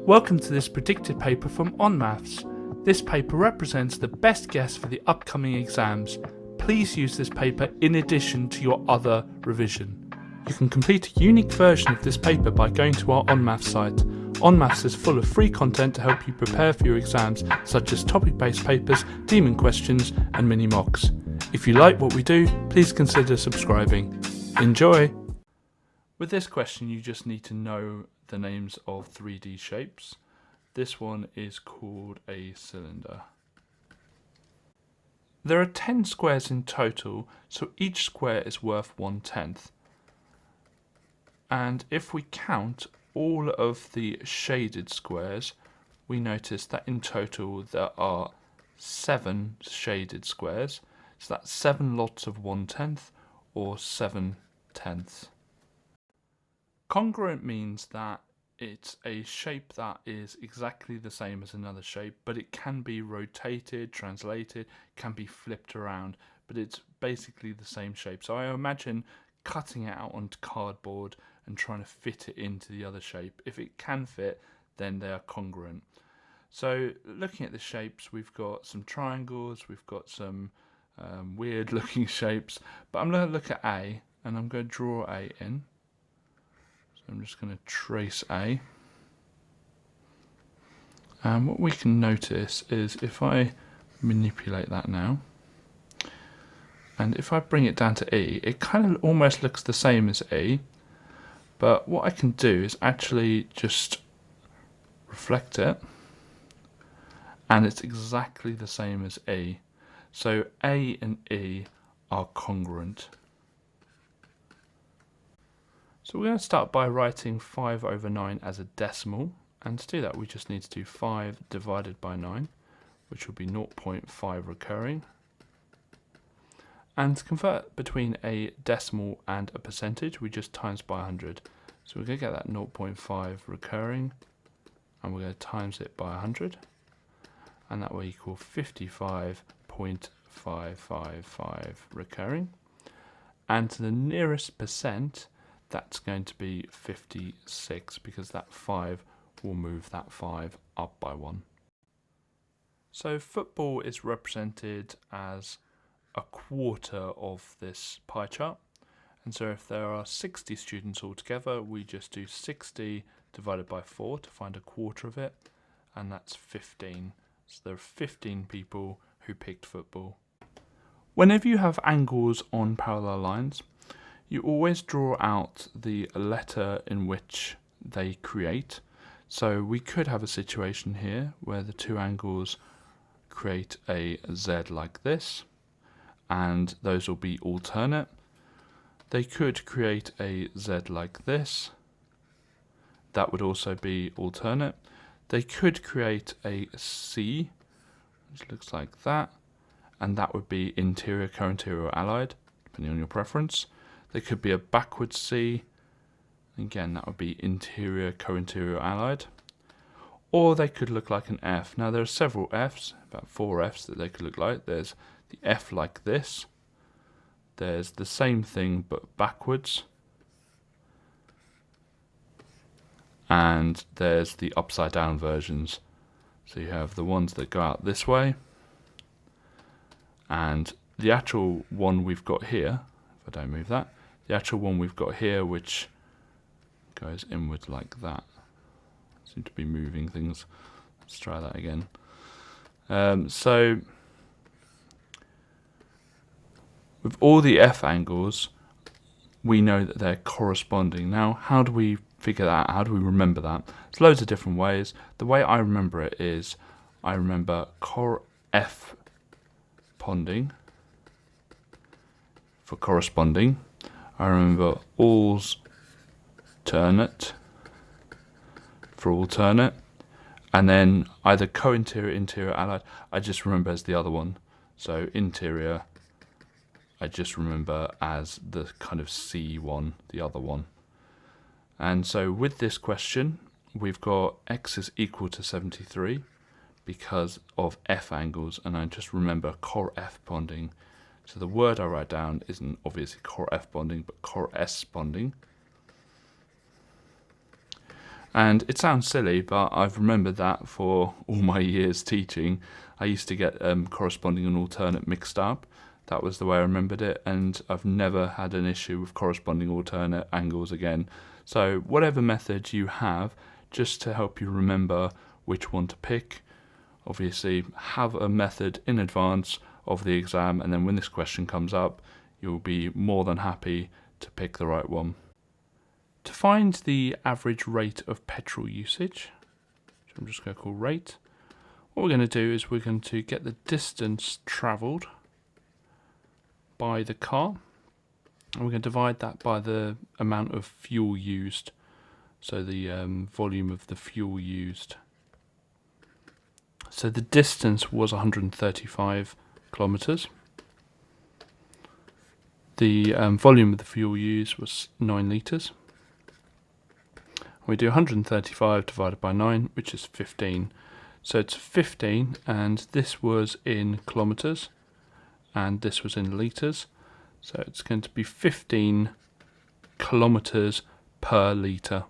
Welcome to this predicted paper from onmaths. This paper represents the best guess for the upcoming exams. Please use this paper in addition to your other revision. You can complete a unique version of this paper by going to our onmaths site. Onmaths is full of free content to help you prepare for your exams, such as topic-based papers, demon questions, and mini mocks. If you like what we do, please consider subscribing. Enjoy! With this question, you just need to know the names of 3D shapes. This one is called a cylinder. There are 10 squares in total, so each square is worth 1/10. And if we count all of the shaded squares, we notice that in total there are 7 shaded squares. So that's 7 lots of 1/10 or 7/10. Congruent means that it's a shape that is exactly the same as another shape, but it can be rotated, translated, can be flipped around, but it's basically the same shape. So I imagine cutting it out onto cardboard and trying to fit it into the other shape. If it can fit, then they are congruent. So looking at the shapes, we've got some triangles, we've got some weird looking shapes, but I'm going to look at A and I'm going to draw A in. I'm just going to trace A. And what we can notice is if I manipulate that now, and if I bring it down to E, it kind of almost looks the same as E, but what I can do is actually just reflect it, and it's exactly the same as E. So A and E are congruent. So we're going to start by writing 5/9 as a decimal, and to do that we just need to do 5 divided by 9, which will be 0.5 recurring. And to convert between a decimal and a percentage, we just times by 100. So we're going to get that 0.5 recurring, and we're going to times it by 100, and that will equal 55.555 recurring. And to the nearest percent, that's going to be 56, because that 5 will move that 5 up by 1. So football is represented as a quarter of this pie chart. And so if there are 60 students altogether, we just do 60 divided by 4 to find a quarter of it, and that's 15. So there are 15 people who picked football. Whenever you have angles on parallel lines, you always draw out the letter in which they create. So we could have a situation here where the two angles create a Z like this, and those will be alternate. They could create a Z like this. That would also be alternate. They could create a C, which looks like that, and that would be interior, co-interior, or allied, depending on your preference. There could be a backwards C, again that would be interior, co-interior, allied. Or they could look like an F. Now there are several Fs, about 4 Fs that they could look like. There's the F like this, there's the same thing but backwards, and there's the upside down versions. So you have the ones that go out this way, and the actual one we've got here, if I don't move that, the actual one we've got here, which goes inward like that. Seem to be moving things. Let's try that again. So with all the F angles, we know that they're corresponding. Now, how do we figure that out? How do we remember that? There's loads of different ways. The way I remember it is I remember corresponding for corresponding. I remember alternate for alternate, and then either co-interior, interior, allied, I just remember as the other one. So interior, I just remember as the kind of C one, the other one. And so with this question, we've got x is equal to 73 because of F angles, and I just remember corresponding. So the word I write down isn't obviously corresponding, but corresponding. And it sounds silly, but I've remembered that for all my years teaching. I used to get corresponding and alternate mixed up. That was the way I remembered it, and I've never had an issue with corresponding alternate angles again. So whatever method you have, just to help you remember which one to pick, obviously have a method in advance of the exam, and then when this question comes up, you'll be more than happy to pick the right one. To find the average rate of petrol usage, which I'm just going to call rate, what we're going to do is we're going to get the distance travelled by the car, and we're going to divide that by the amount of fuel used, so the volume of the fuel used. So the distance was 135 kilometres. The volume of the fuel used was 9 litres. We do 135 divided by 9, which is 15. So it's 15, and this was in kilometres, and this was in litres. So it's going to be 15 kilometres per litre.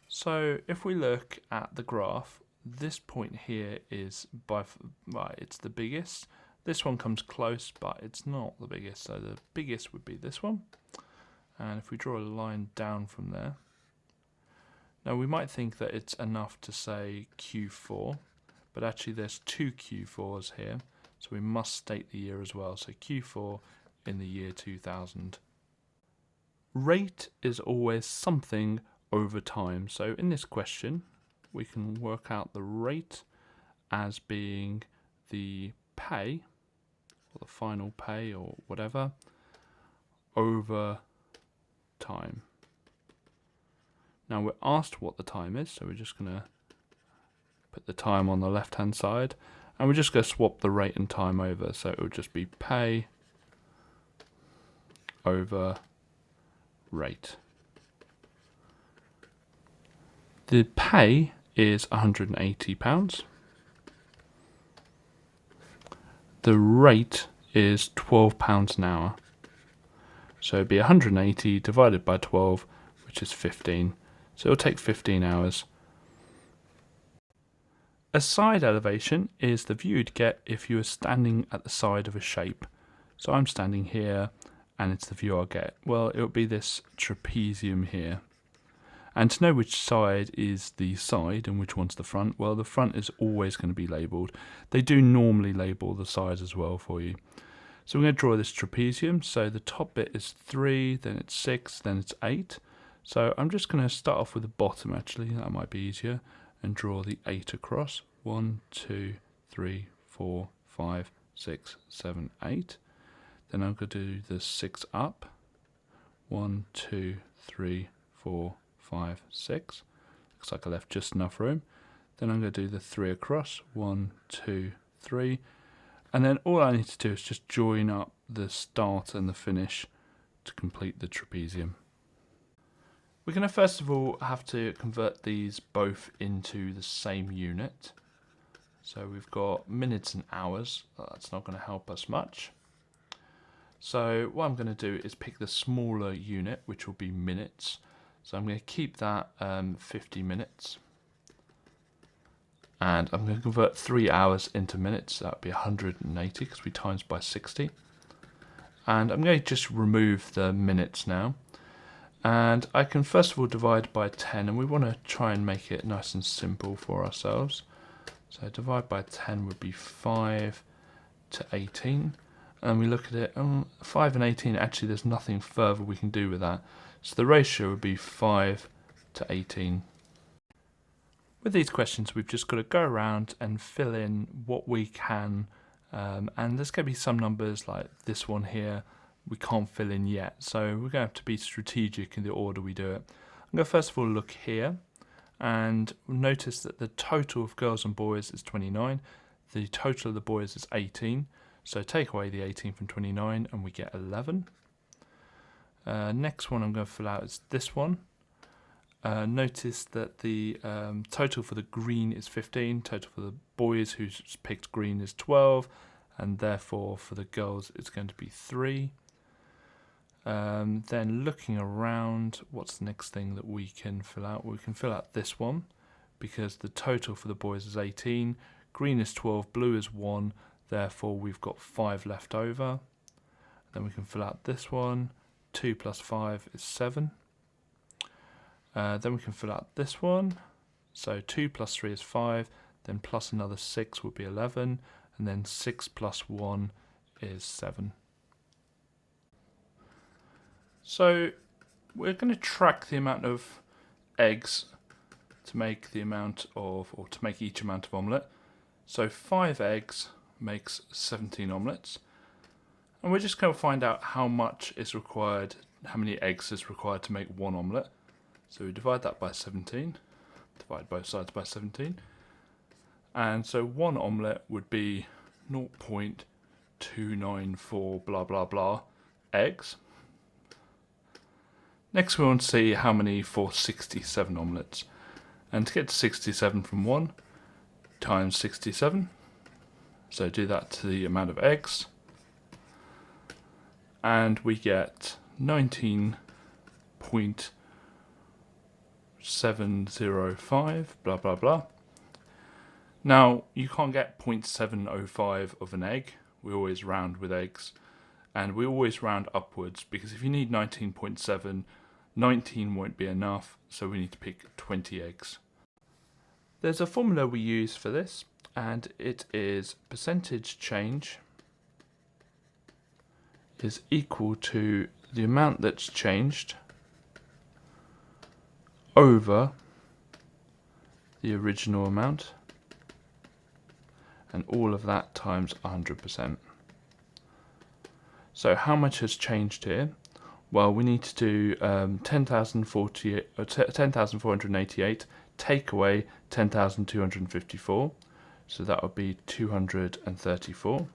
So if we look at the graph, this point here is it's the biggest. This one comes close, but it's not the biggest. So the biggest would be this one. And if we draw a line down from there, now we might think that it's enough to say Q4, but actually there's two Q4s here, so we must state the year as well. So Q4 in the year 2000. Rate is always something over time. So in this question, we can work out the rate as being the pay, or the final pay, or whatever, over time. Now we're asked what the time is, so we're just going to put the time on the left hand side, and we're just going to swap the rate and time over, so it would just be pay over rate. The pay is £180. The rate is £12 an hour. So it'd be 180 divided by 12, which is 15. So it'll take 15 hours. A side elevation is the view you'd get if you were standing at the side of a shape. So I'm standing here, and it's the view I'll get. Well, it would be this trapezium here. And to know which side is the side and which one's the front, well, the front is always going to be labelled. They do normally label the sides as well for you. So we're going to draw this trapezium. So the top bit is 3, then it's 6, then it's 8. So I'm just going to start off with the bottom, actually. That might be easier. And draw the 8 across. 1, 2, 3, 4, 5, 6, 7, 8. Then I'm going to do the 6 up. 1, 2, 3, 4, 5, 6. Looks like I left just enough room. Then I'm going to do the 3 across. 1, 2, 3. And then all I need to do is just join up the start and the finish to complete the trapezium. We're going to first of all have to convert these both into the same unit. So we've got minutes and hours. That's not going to help us much. So what I'm going to do is pick the smaller unit, which will be minutes. So I'm going to keep that 50 minutes. And I'm going to convert 3 hours into minutes. That would be 180 because we times by 60. And I'm going to just remove the minutes now. And I can first of all divide by 10, and we want to try and make it nice and simple for ourselves. So divide by 10 would be 5 to 18. And we look at it, 5 and 18, actually there's nothing further we can do with that. So the ratio would be 5 to 18. With these questions, we've just got to go around and fill in what we can. And there's going to be some numbers like this one here we can't fill in yet. So we're going to have to be strategic in the order we do it. I'm going to first of all look here and notice that the total of girls and boys is 29. The total of the boys is 18. So take away the 18 from 29 and we get 11. Next one I'm going to fill out is this one. Notice that the total for the green is 15, total for the boys who's picked green is 12, and therefore for the girls it's going to be 3. Then looking around, what's the next thing that we can fill out? We can fill out this one, because the total for the boys is 18, green is 12, blue is 1, therefore we've got 5 left over. Then we can fill out this one, 2 plus 5 is 7. Then we can fill out this one, so 2 plus 3 is 5, then plus another 6 would be 11, and then 6 plus 1 is 7. So we're going to track the amount of eggs to make the amount of, or to make each amount of omelette. So 5 eggs makes 17 omelettes. And we're just going to find out how much is required, how many eggs is required to make 1 omelette. So we divide that by 17, divide both sides by 17. And so 1 omelette would be 0.294 blah blah blah eggs. Next we want to see how many for 67 omelettes. And to get to 67 from 1 times 67, so do that to the amount of eggs, and we get 19.705 blah blah blah. Now you can't get 0.705 of an egg, we always round with eggs, and we always round upwards, because if you need 19.7, 19 won't be enough, so we need to pick 20 eggs. There's a formula we use for this, and it is percentage change is equal to the amount that's changed over the original amount, and all of that times 100%. So how much has changed here? Well, we need to do 10,488 take away 10,254, so that would be 234.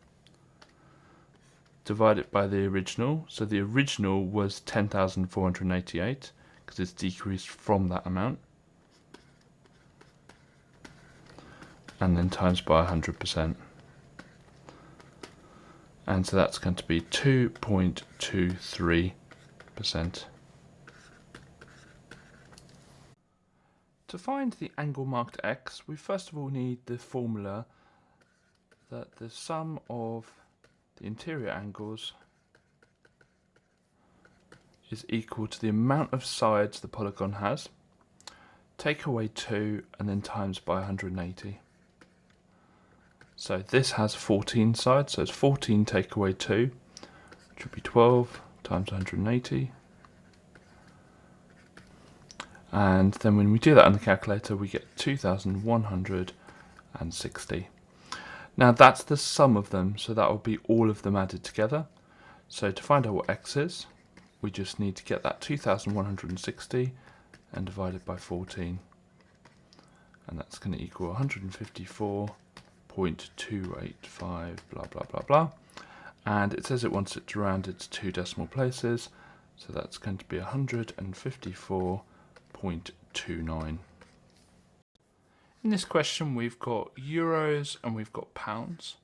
Divide it by the original, so the original was 10,488 because it's decreased from that amount, and then times by 100%. And so that's going to be 2.23%. To find the angle marked x, we first of all need the formula that the sum of the interior angles is equal to the amount of sides the polygon has, take away 2, and then times by 180. So this has 14 sides, so it's 14 take away 2, which would be 12 times 180. And then when we do that on the calculator, we get 2,160. Now that's the sum of them, so that will be all of them added together. So to find out what x is, we just need to get that 2,160 and divide it by 14. And that's going to equal 154.285 blah blah blah blah. And it says it wants it to round it to 2 decimal places, so that's going to be 154.29. In this question we've got euros and we've got pounds,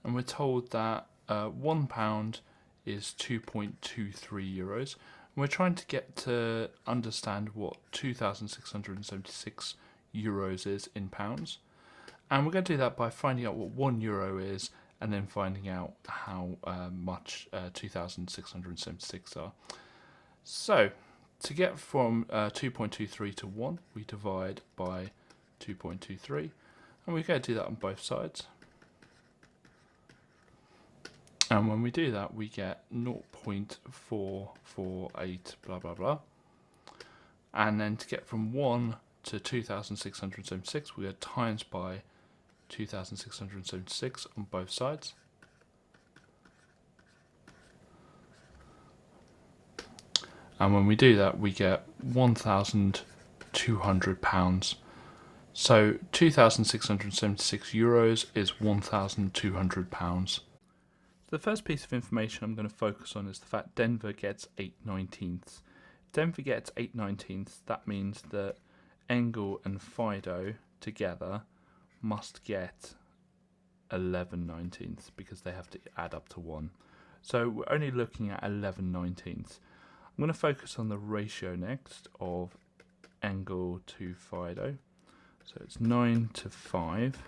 and we're told that £1 is 2.23 euros. And we're trying to get to understand what 2,676 euros is in pounds, and we're going to do that by finding out what €1 is and then finding out how much 2,676 are. So to get from 2.23 to 1, we divide by 2.23, and we're going to do that on both sides. And when we do that, we get 0.448 blah blah blah. And then to get from 1 to 2,676, we go times by 2,676 on both sides. And when we do that, we get £1,200. So 2,676 euros is £1,200. The first piece of information I'm going to focus on is the fact Denver gets 8/19. Denver gets 8/19. That means that Engel and Fido together must get 11/19 because they have to add up to 1. So we're only looking at 11/19. I'm going to focus on the ratio next of angle to Fido. So it's 9 to 5.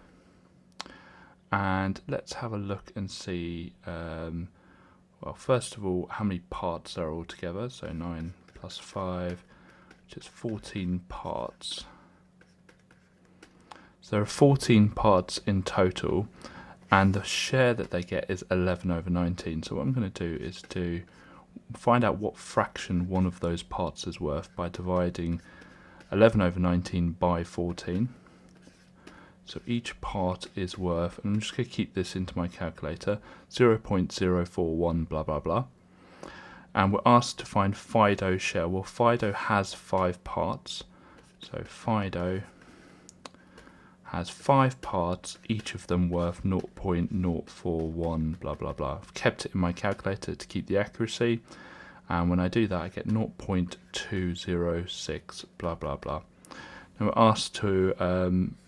And let's have a look and see, well, first of all, how many parts there are altogether. So 9 plus 5, which is 14 parts. So there are 14 parts in total, and the share that they get is 11 over 19. So what I'm going to do is find out what fraction one of those parts is worth by dividing 11 over 19 by 14. So each part is worth, and I'm just going to keep this into my calculator, 0.041 blah blah blah. And we're asked to find Fido's share. Well, Fido has 5 parts. So Fido has 5 parts, each of them worth 0.041 blah blah blah. I've kept it in my calculator to keep the accuracy, and when I do that I get 0.206 blah blah blah. Now we're asked to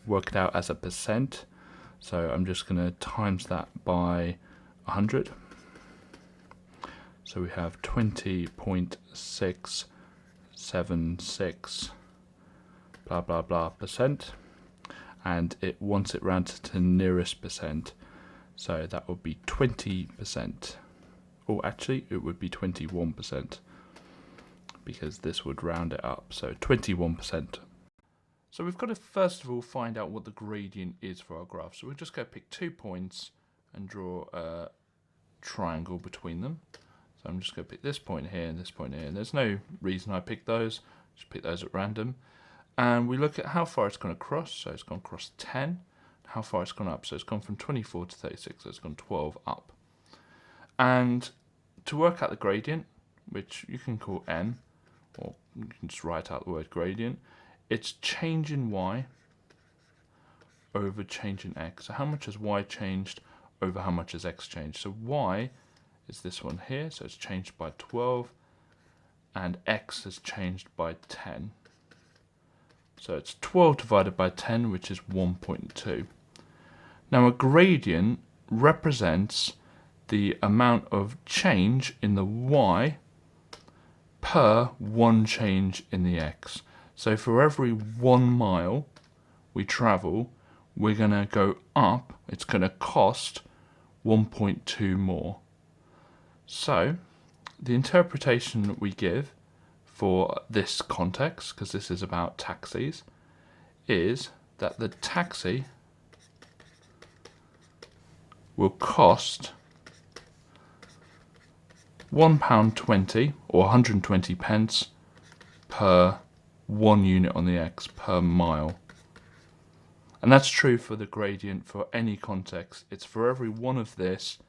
work it out as a percent, so I'm just going to times that by 100. So we have 20.676 blah blah blah percent, and it wants it rounded to nearest percent, so that would be 20%. Or actually it would be 21%, because this would round it up, so 21%. So we've got to first of all find out what the gradient is for our graph. So we're just going to pick 2 points and draw a triangle between them. So I'm just going to pick this point here and this point here, and there's no reason I picked those, just pick those at random. And we look at how far it's going to cross. So it's gone across 10. How far it's gone up. So it's gone from 24 to 36. So it's gone 12 up. And to work out the gradient, which you can call n, or you can just write out the word gradient, it's change in y over change in x. So how much has y changed over how much has x changed? So y is this one here, so it's changed by 12, and x has changed by 10. So it's 12 divided by 10, which is 1.2. Now a gradient represents the amount of change in the y per one change in the x. So for every 1 mile we travel, we're going to go up, it's going to cost 1.2 more. So the interpretation that we give for this context, because this is about taxis, is that the taxi will cost £1.20 or 120 pence per 1 unit on the x per mile. And that's true for the gradient for any context. It's for every one of this,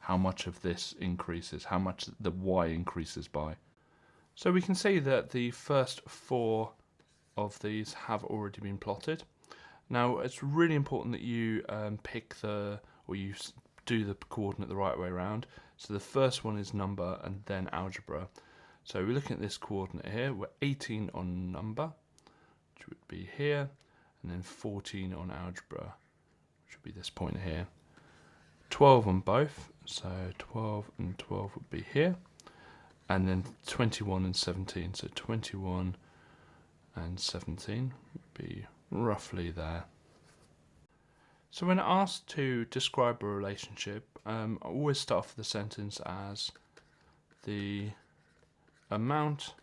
how much of this increases, how much the y increases by. So we can see that the first 4 of these have already been plotted. Now it's really important that you you do the coordinate the right way around. So the first one is number and then algebra. So we're looking at this coordinate here. We're 18 on number, which would be here, and then 14 on algebra, which would be this point here. 12 on both, so 12 and 12 would be here, and then 21 and 17. So 21 and 17 would be roughly there. So when asked to describe a relationship, I always start off the sentence as the amount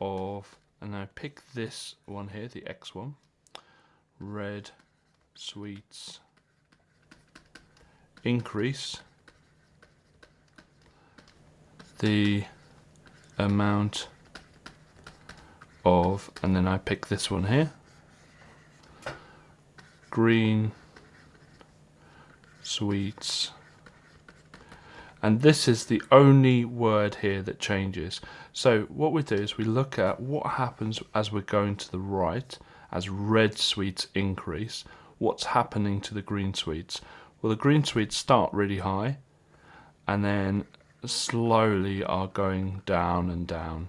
of, and I pick this one here, the X one, red sweets increase the amount of, and then I pick this one here, green sweets, and this is the only word here that changes. So what we do is we look at what happens as we're going to the right, as red sweets increase, what's happening to the green sweets. Well, the green sweets start really high and then slowly are going down and down.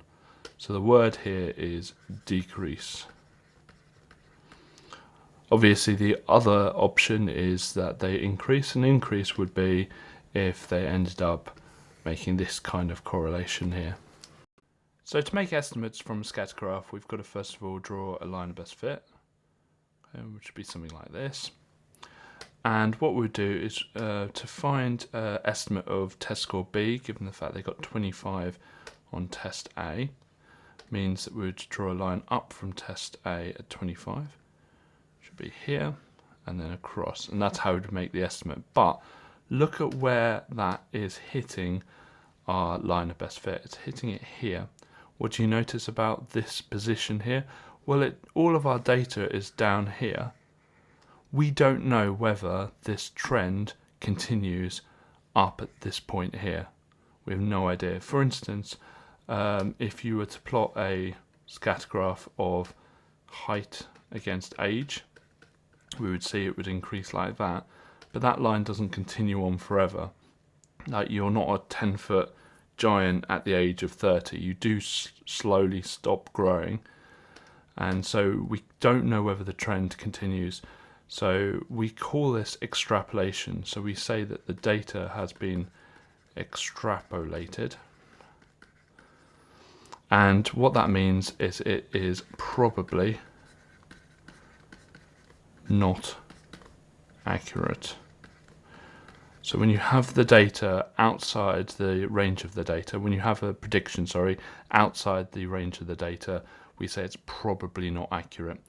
So the word here is decrease. Obviously the other option is that they increase. An increase would be if they ended up making this kind of correlation here. So to make estimates from a scatter graph, we've got to first of all draw a line of best fit, which would be something like this. And what we'll do is to find estimate of test score B, given the fact they got 25 on test A, means that we would draw a line up from test A at 25, should be here, and then across, and that's how we'd make the estimate. But look at where that is hitting our line of best fit. It's hitting it here. What do you notice about this position here? Well, all of our data is down here. We don't know whether this trend continues up at this point here. We have no idea. For instance, if you were to plot a scatter graph of height against age, we would see it would increase like that, but that line doesn't continue on forever. Like, you're not a 10-foot giant at the age of 30. You do slowly stop growing, and so we don't know whether the trend continues. So we call this extrapolation. So we say that the data has been extrapolated. And what that means is it is probably not accurate. So when you have the data outside the range of the data, when you have a prediction, outside the range of the data, we say it's probably not accurate.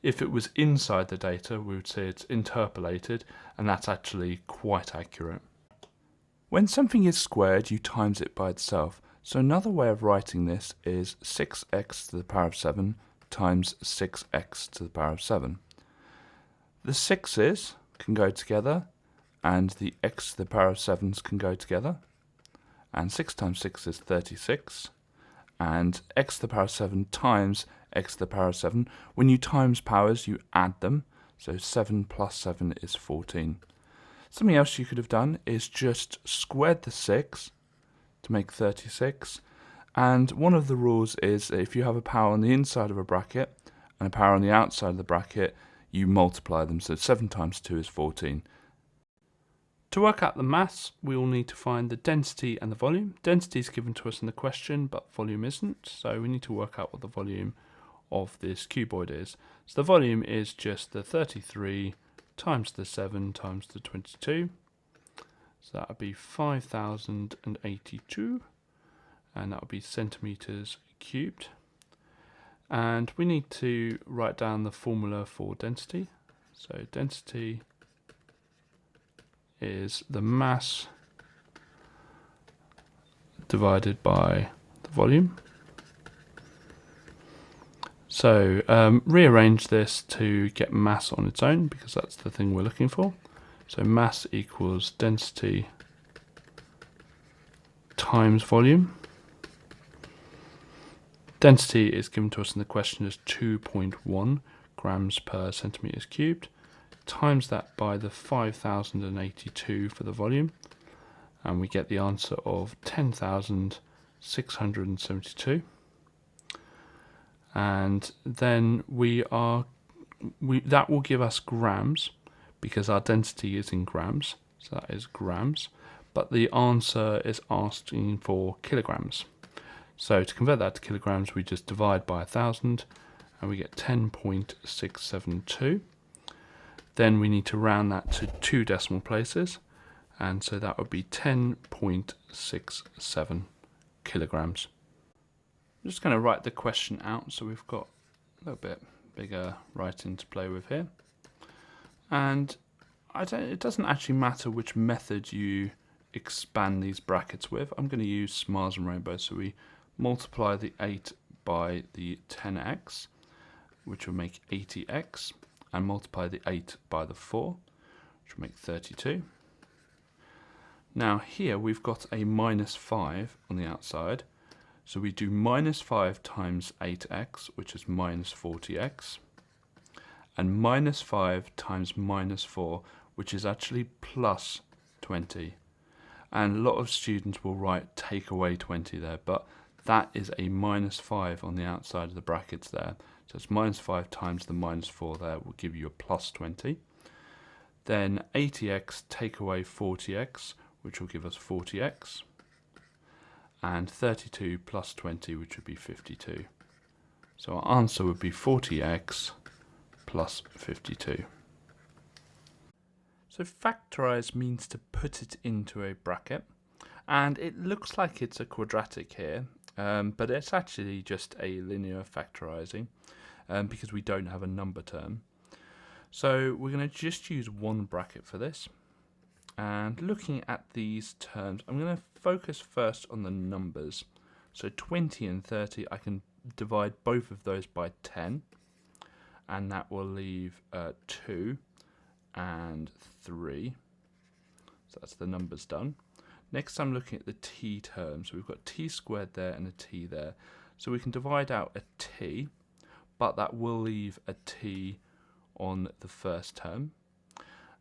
If it was inside the data, we would say it's interpolated, and that's actually quite accurate. When something is squared, you times it by itself. So another way of writing this is 6x to the power of 7 times 6x to the power of 7. The 6's can go together, and the x to the power of 7's can go together. And 6 times 6 is 36. And x to the power of 7 times x to the power of 7. When you times powers, you add them. So 7 plus 7 is 14. Something else you could have done is just squared the 6 to make 36. And one of the rules is that if you have a power on the inside of a bracket and a power on the outside of the bracket, you multiply them. So 7 times 2 is 14. To work out the mass, we will need to find the density and the volume. Density is given to us in the question, but volume isn't. So we need to work out what the volume of this cuboid is. So the volume is just the 33 times the 7 times the 22. So that would be 5,082, and that would be centimeters cubed. And we need to write down the formula for density. So density is the mass divided by the volume. So rearrange this to get mass on its own, because that's the thing we're looking for. So mass equals density times volume. Density is given to us in the question as 2.1 grams per centimeters cubed. Times that by the 5,082 for the volume, and we get the answer of 10,672. And then that will give us grams, because our density is in grams, so that is grams, but the answer is asking for kilograms. So to convert that to kilograms, we just divide by 1,000, and we get 10.672. Then we need to round that to 2 decimal places, and so that would be 10.67 kilograms. I'm just going to write the question out, so we've got a little bit bigger writing to play with here. And it doesn't actually matter which method you expand these brackets with. I'm going to use Smiles and Rainbows, so we multiply the 8 by the 10x, which will make 80x, and multiply the 8 by the 4, which will make 32. Now here we've got a minus 5 on the outside, so we do minus 5 times 8x, which is minus 40x, and minus 5 times minus 4, which is actually plus 20. And a lot of students will write take away 20 there, but that is a minus 5 on the outside of the brackets there. So it's minus 5 times the minus 4 there will give you a plus 20. Then 80x take away 40x, which will give us 40x. and 32 plus 20, which would be 52. So our answer would be 40x plus 52. So factorise means to put it into a bracket, and it looks like it's a quadratic here, but it's actually just a linear factorising because we don't have a number term. So we're going to just use one bracket for this. And looking at these terms, I'm going to focus first on the numbers. So 20 and 30, I can divide both of those by 10, and that will leave 2 and 3. So that's the numbers done. Next I'm looking at the t terms. So we've got t squared there and a t there. So we can divide out a t, but that will leave a t on the first term.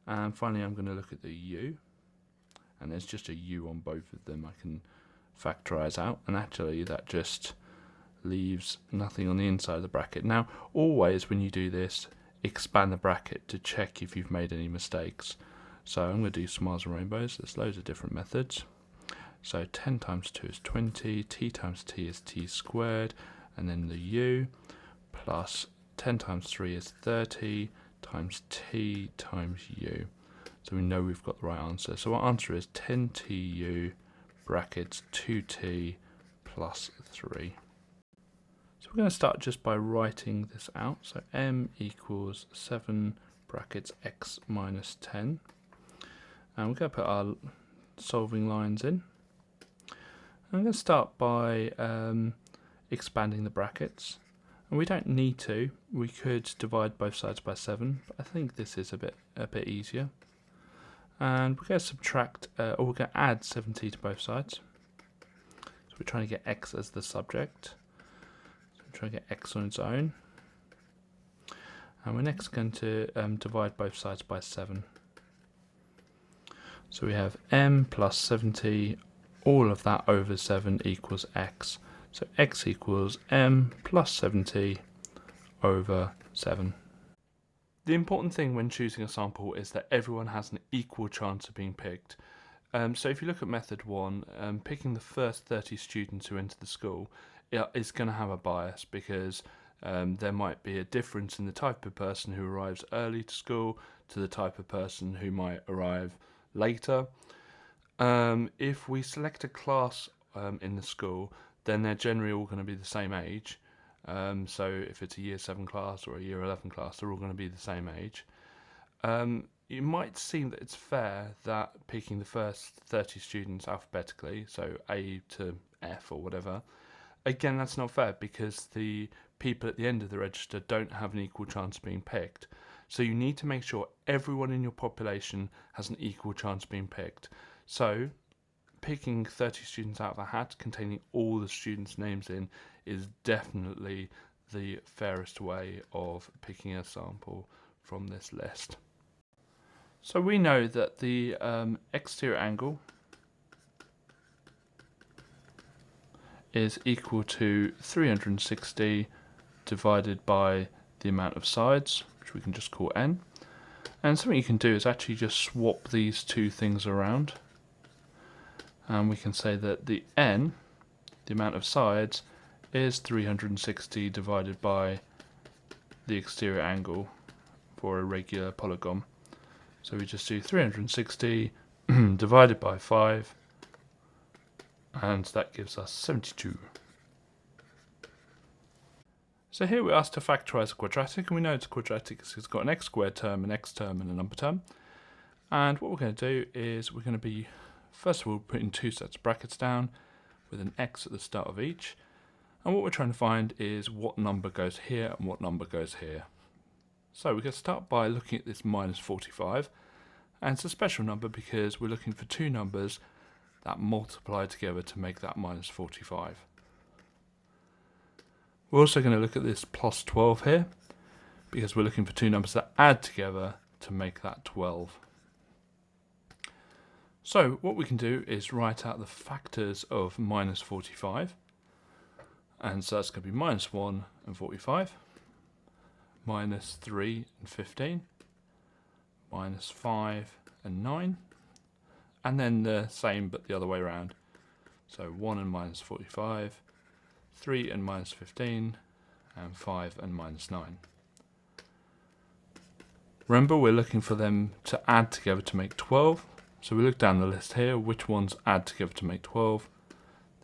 And finally I'm going to look at the u, and there's just a u on both of them I can factorise out, and actually that just leaves nothing on the inside of the bracket. Now always when you do this, expand the bracket to check if you've made any mistakes. So I'm going to do smiles and rainbows. There's loads of different methods. So 10 times 2 is 20, t times t is t squared, and then the u, plus 10 times 3 is 30, times t times u. So we know we've got the right answer. So our answer is 10tu brackets 2t plus 3. So we're going to start just by writing this out. So m equals 7 brackets x minus 10. And we're going to put our solving lines in. I'm going to start by expanding the brackets. And we don't need to. We could divide both sides by 7, but I think this is a bit easier. And we're going to subtract, or we're going to add 7t to both sides. So we're trying to get x as the subject. So we're trying to get x on its own. And we're next going to divide both sides by 7. So we have m plus 7t, all of that over 7 equals x. So x equals m plus 7t over 7. The important thing when choosing a sample is that everyone has an equal chance of being picked. So if you look at method 1, picking the first 30 students who enter the school is going to have a bias because there might be a difference in the type of person who arrives early to school to the type of person who might arrive later. If we select a class in the school, then they're generally all going to be the same age. So if it's a year 7 class or a year 11 class, they're all going to be the same age. It might seem that it's fair that picking the first 30 students alphabetically, so A to F or whatever, again that's not fair because the people at the end of the register don't have an equal chance of being picked. So you need to make sure everyone in your population has an equal chance of being picked. So picking 30 students out of a hat containing all the students' names in is definitely the fairest way of picking a sample from this list. So we know that the exterior angle is equal to 360 divided by the amount of sides, which we can just call n. And something you can do is actually just swap these two things around. And we can say that the n, the amount of sides, is 360 divided by the exterior angle for a regular polygon. So we just do 360 divided by 5, and that gives us 72. So here we're asked to factorise a quadratic, and we know it's a quadratic because it's got an x squared term, an x term, and a number term. And what we're going to do is we're going to be, first of all, putting two sets of brackets down with an x at the start of each. And what we're trying to find is what number goes here and what number goes here. So we're going to start by looking at this minus 45. And it's a special number because we're looking for two numbers that multiply together to make that minus 45. We're also going to look at this plus 12 here because we're looking for two numbers that add together to make that 12. So what we can do is write out the factors of minus 45. And so that's going to be minus 1 and 45, minus 3 and 15, minus 5 and 9, and then the same but the other way around. So 1 and minus 45, 3 and minus 15, and 5 and minus 9. Remember, we're looking for them to add together to make 12. So we look down the list here, which ones add together to make 12.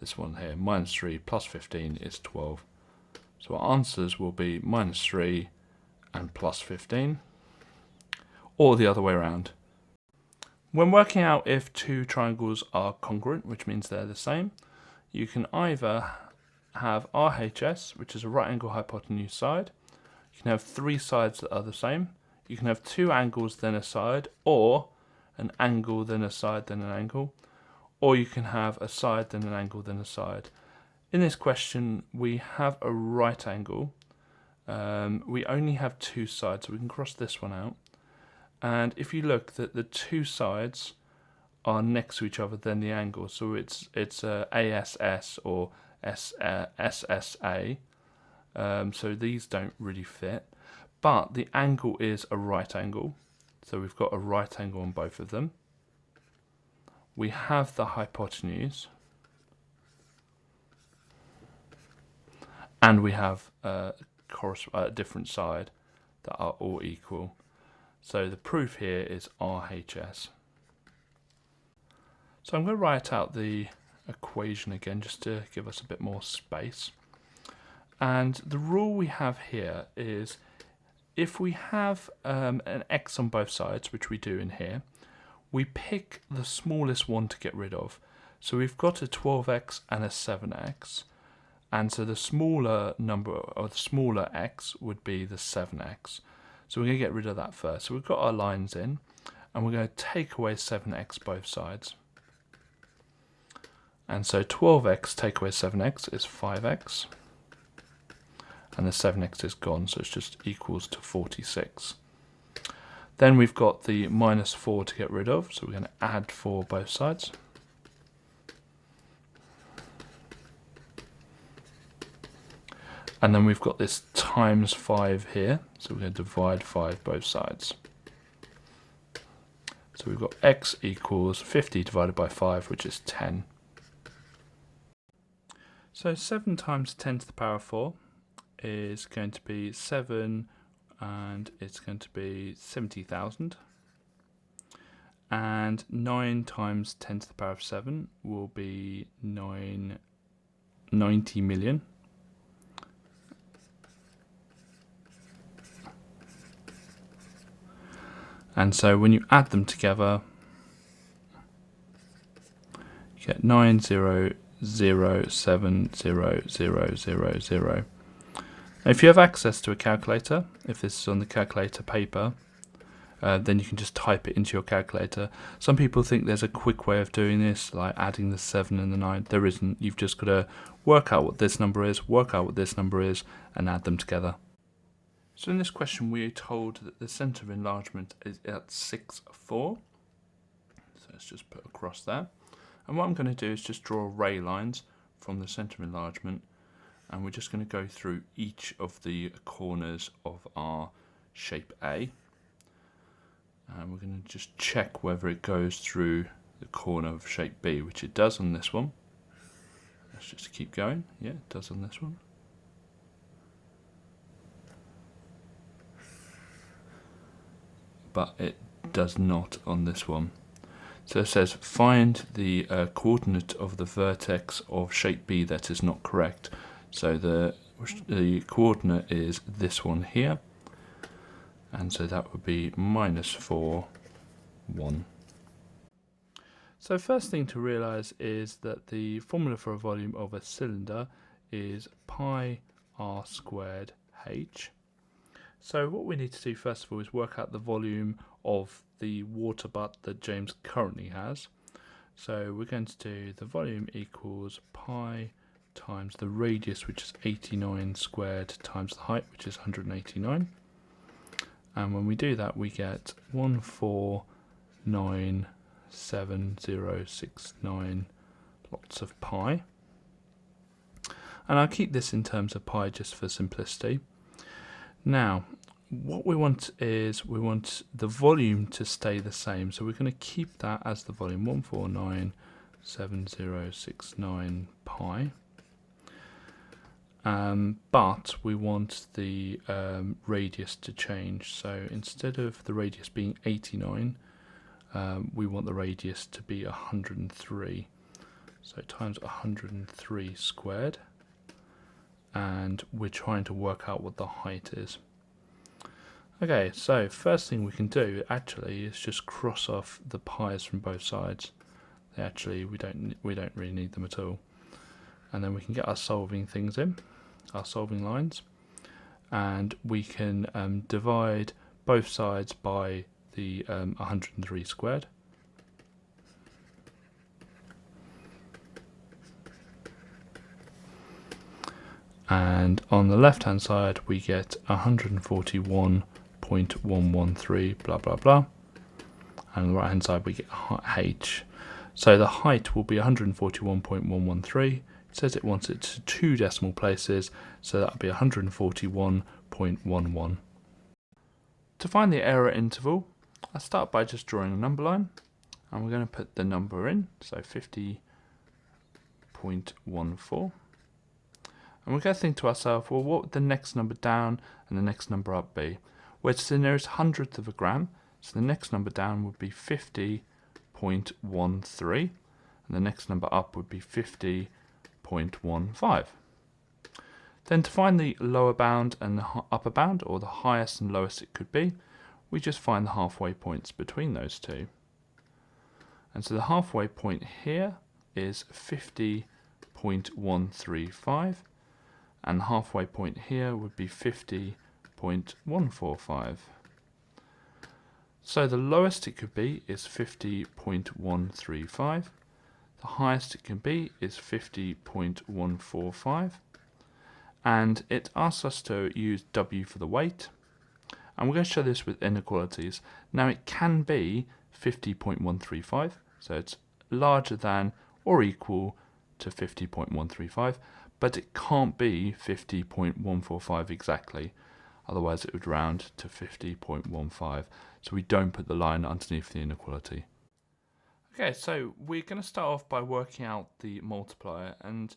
This one here, minus 3 plus 15 is 12. So our answers will be minus 3 and plus 15, or the other way around. When working out if two triangles are congruent, which means they're the same, you can either have RHS, which is a right angle hypotenuse side. You can have three sides that are the same. You can have two angles then a side, or an angle then a side then an angle, or you can have a side then an angle then a side. In this question we have a right angle. We only have two sides, so we can cross this one out. And if you look, that the two sides are next to each other then the angle, so it's ASS or SSA. So these don't really fit. But the angle is a right angle, so we've got a right angle on both of them. We have the hypotenuse, and we have a different side that are all equal. So the proof here is RHS. So I'm going to write out the equation again just to give us a bit more space. And the rule we have here is, if we have an x on both sides, which we do in here, we pick the smallest one to get rid of. So we've got a 12x and a 7x, and so the smaller number, or the smaller x, would be the 7x. So we're going to get rid of that first. So we've got our lines in, and we're going to take away 7x both sides. And so 12x take away 7x is 5x. And the 7x is gone, so it's just equals to 46. Then we've got the minus 4 to get rid of, so we're going to add 4 both sides. And then we've got this times 5 here, so we're going to divide 5 both sides. So we've got x equals 50 divided by 5, which is 10. So 7 times 10 to the power 4 is going to be 7, and it's going to be 70,000. And 9 times 10 to the power of 7 will be 90 million. And so when you add them together, you get 900700000. Now, if you have access to a calculator, if this is on the calculator paper, then you can just type it into your calculator. Some people think there's a quick way of doing this, like adding the 7 and the 9. There isn't. You've just got to work out what this number is, work out what this number is, and add them together. So in this question, we are told that the centre of enlargement is at 6, 4. So let's just put across there. And what I'm going to do is just draw ray lines from the centre of enlargement, and we're just going to go through each of the corners of our shape A. And we're going to just check whether it goes through the corner of shape B, which it does on this one. Let's just keep going. Yeah, it does on this one. But it does not on this one. So it says find the coordinate of the vertex of shape B that is not correct. So the coordinate is this one here, and so that would be -4, 1. So first thing to realise is that the formula for a volume of a cylinder is pi r squared h. So what we need to do first of all is work out the volume of the water butt that James currently has. So we're going to do the volume equals pi times the radius, which is 89 squared, times the height, which is 189. And when we do that, we get 1497069 lots of pi. And I'll keep this in terms of pi just for simplicity. Now, what we want is we want the volume to stay the same, so we're going to keep that as the volume, 149 7069 pi. But we want the radius to change. So instead of the radius being 89, we want the radius to be 103. So times 103 squared. And we're trying to work out what the height is. Okay, so first thing we can do actually is just cross off the pi's from both sides. Actually, we don't really need them at all. And then we can get our solving things in, our solving lines, and we can divide both sides by the 103 squared. And on the left hand side we get 141.113 blah blah blah, and on the right hand side we get h. So the height will be 141.113. It says it wants it to 2 decimal places, so that will be 141.11. To find the error interval, I start by just drawing a number line, and we're going to put the number in, so 50.14. And we're going to think to ourselves, well, what would the next number down and the next number up be? Well, it's the nearest hundredth of a gram, so the next number down would be 50.13, and the next number up would be 50.15. Then to find the lower bound and the upper bound, or the highest and lowest it could be, we just find the halfway points between those two. And so the halfway point here is 50.135, and the halfway point here would be 50.145. So the lowest it could be is 50.135, the highest it can be is 50.145, and it asks us to use W for the weight, and we're going to show this with inequalities. Now it can be 50.135, so it's larger than or equal to 50.135, but it can't be 50.145 exactly, otherwise it would round to 50.15, so we don't put the line underneath the inequality. Okay, so we're going to start off by working out the multiplier, and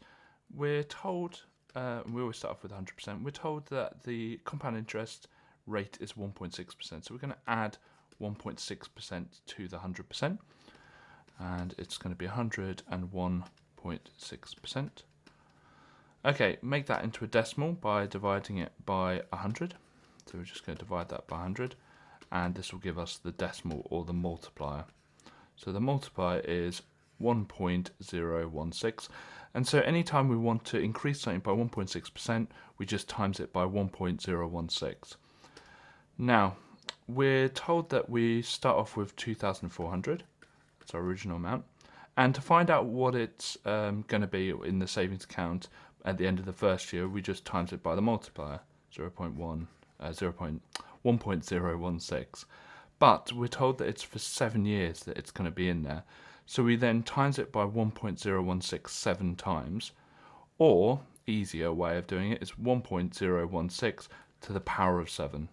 we're told, we always start off with 100%, we're told that the compound interest rate is 1.6%, so we're going to add 1.6% to the 100%, and it's going to be 101.6%. Okay, make that into a decimal by dividing it by 100. So we're just going to divide that by 100, and this will give us the decimal or the multiplier. So the multiplier is 1.016, and so anytime we want to increase something by 1.6%, we just times it by 1.016. Now, we're told that we start off with 2,400, that's our original amount, and to find out what it's going to be in the savings account at the end of the first year, we just times it by the multiplier, 1.016. But we're told that it's for 7 years that it's going to be in there. So we then times it by 1.016 times, or easier way of doing it is 1.016 to the power of 7.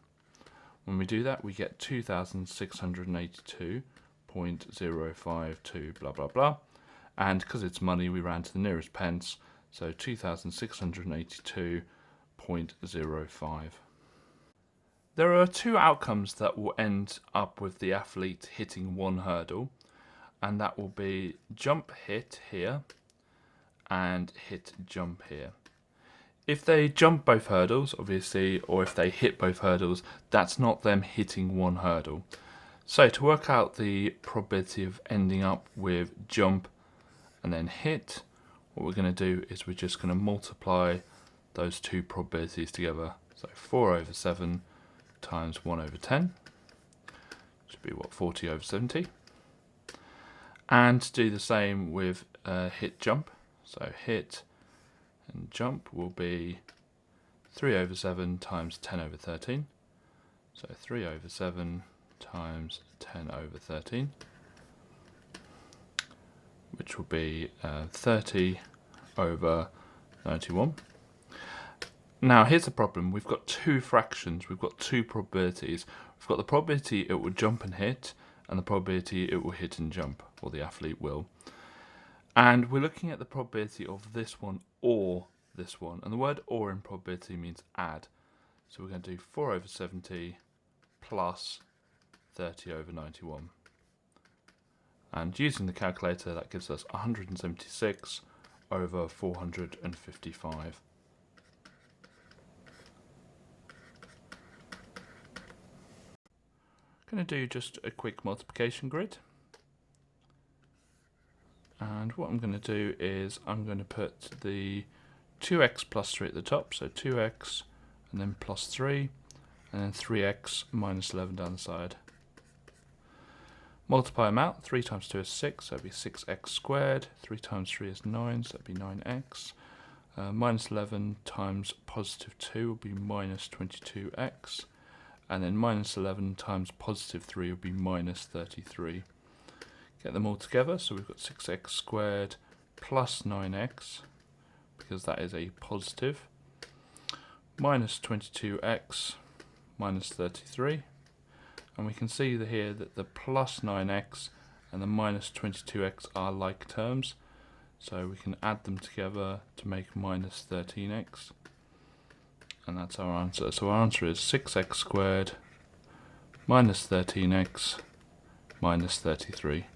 When we do that, we get 2,682.052 blah blah blah, and because it's money, we round to the nearest pence, so 2,682.05. There are 2 outcomes that will end up with the athlete hitting one hurdle, and that will be jump hit here and hit jump here. If they jump both hurdles, obviously, or if they hit both hurdles, that's not them hitting one hurdle. So to work out the probability of ending up with jump and then hit, what we're going to do is we're just going to multiply those 2 probabilities together. So 4/7 times 1/10 should be what, 40/70. And do the same with hit jump. So hit and jump will be 3/7 times 10/13. So 3/7 times 10/13, which will be 30/91. Now here's the problem, we've got 2 fractions, we've got 2 probabilities. We've got the probability it will jump and hit, and the probability it will hit and jump, or the athlete will. And we're looking at the probability of this one or this one. And the word or in probability means add. So we're going to do 4 over 70 plus 30 over 91. And using the calculator, that gives us 176 over 455. I'm going to do just a quick multiplication grid. And what I'm going to do is I'm going to put the 2x plus 3 at the top, so 2x and then plus 3, and then 3x minus 11 down the side. Multiply them out, 3 times 2 is 6, so that'd be 6x squared, 3 times 3 is 9, so that'd be 9x. Minus 11 times positive 2 will be minus 22x, and then minus 11 times positive 3 will be minus 33. Get them all together, so we've got 6x squared plus 9x, because that is a positive, minus 22x minus 33, and we can see here that the plus 9x and the minus 22x are like terms, so we can add them together to make minus 13x, and that's our answer. So our answer is 6x squared minus 13x minus 33.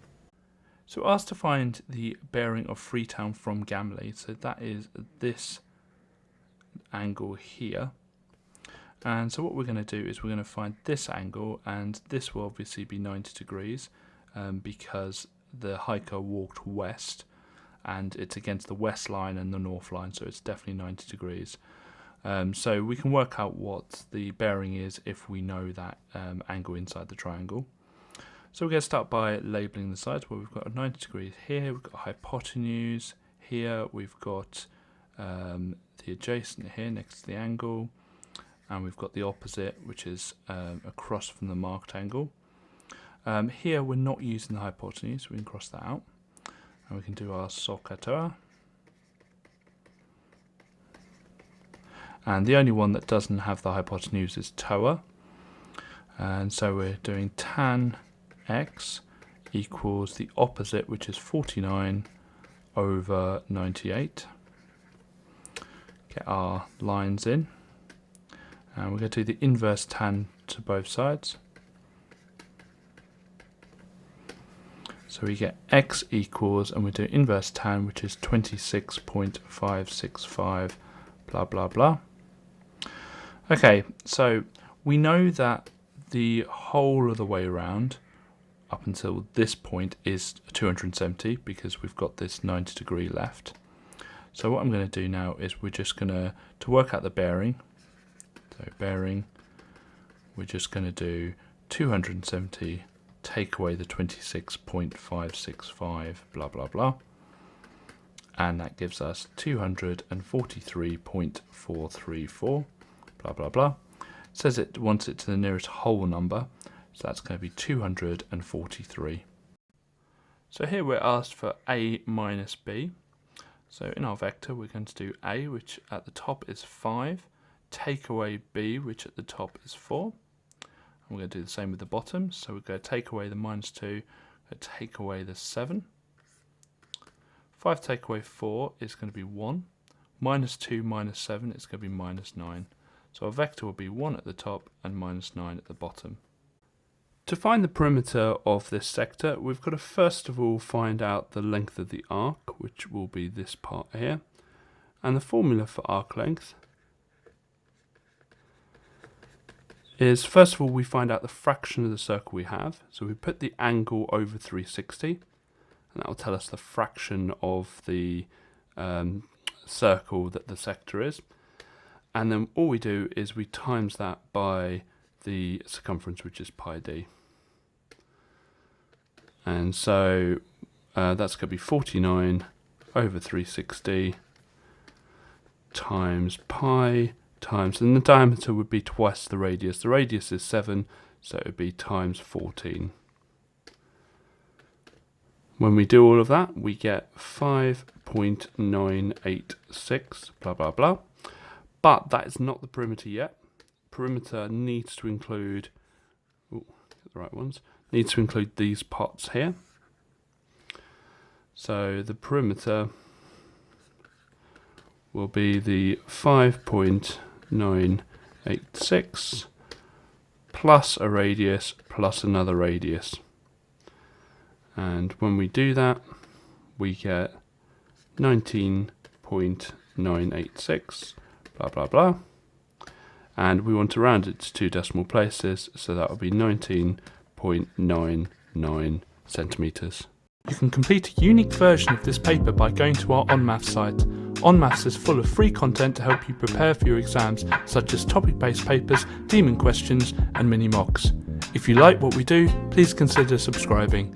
So we're asked to find the bearing of Freetown from Gamley, so that is this angle here. And so what we're going to do is we're going to find this angle, and this will obviously be 90 degrees because the hiker walked west, and it's against the west line and the north line, so it's definitely 90 degrees. So we can work out what the bearing is if we know that angle inside the triangle. So we're going to start by labelling the sides. Well, we've got a 90 degrees here, we've got a hypotenuse here, we've got the adjacent here next to the angle, and we've got the opposite, which is across from the marked angle. Here we're not using the hypotenuse, so we can cross that out, and we can do our SOHCAHTOA. And the only one that doesn't have the hypotenuse is TOA, and so we're doing tan x equals the opposite, which is 49 over 98. Get our lines in, and we're going to do the inverse tan to both sides. So we get x equals, and we do inverse tan, which is 26.565, blah blah blah. Okay, so we know that the whole of the way around up until this point is 270 because we've got this 90 degree left. So what I'm going to do now is we're just going to work out the bearing. So bearing, we're just going to do 270, take away the 26.565, blah blah blah, and that gives us 243.434, blah blah blah. It says it wants it to the nearest whole number, so that's going to be 243. So here we're asked for a minus b. So in our vector we're going to do a, which at the top is 5, take away b, which at the top is 4. And we're going to do the same with the bottom, so we're going to take away the minus 2, take away the 7. 5 take away 4 is going to be 1. Minus 2 minus 7 is going to be minus 9. So our vector will be 1 at the top and minus 9 at the bottom. To find the perimeter of this sector, we've got to first of all find out the length of the arc, which will be this part here. And the formula for arc length is, first of all, we find out the fraction of the circle we have. So we put the angle over 360, and that will tell us the fraction of the circle that the sector is. And then all we do is we times that by the circumference, which is pi d. And so that's going to be 49 over 360 times pi times, and the diameter would be twice the radius. The radius is 7, so it would be times 14. When we do all of that, we get 5.986, blah, blah, blah. But that is not the perimeter yet. Perimeter needs to include, get the right ones, needs to include these parts here. So the perimeter will be the 5.986 plus a radius plus another radius. And when we do that, we get 19.986, blah, blah, blah. And we want to round it to 2 decimal places, so that will be 19.99 centimetres. You can complete a unique version of this paper by going to our onmaths site. onmaths is full of free content to help you prepare for your exams, such as topic-based papers, demon questions, and mini mocks. If you like what we do, please consider subscribing.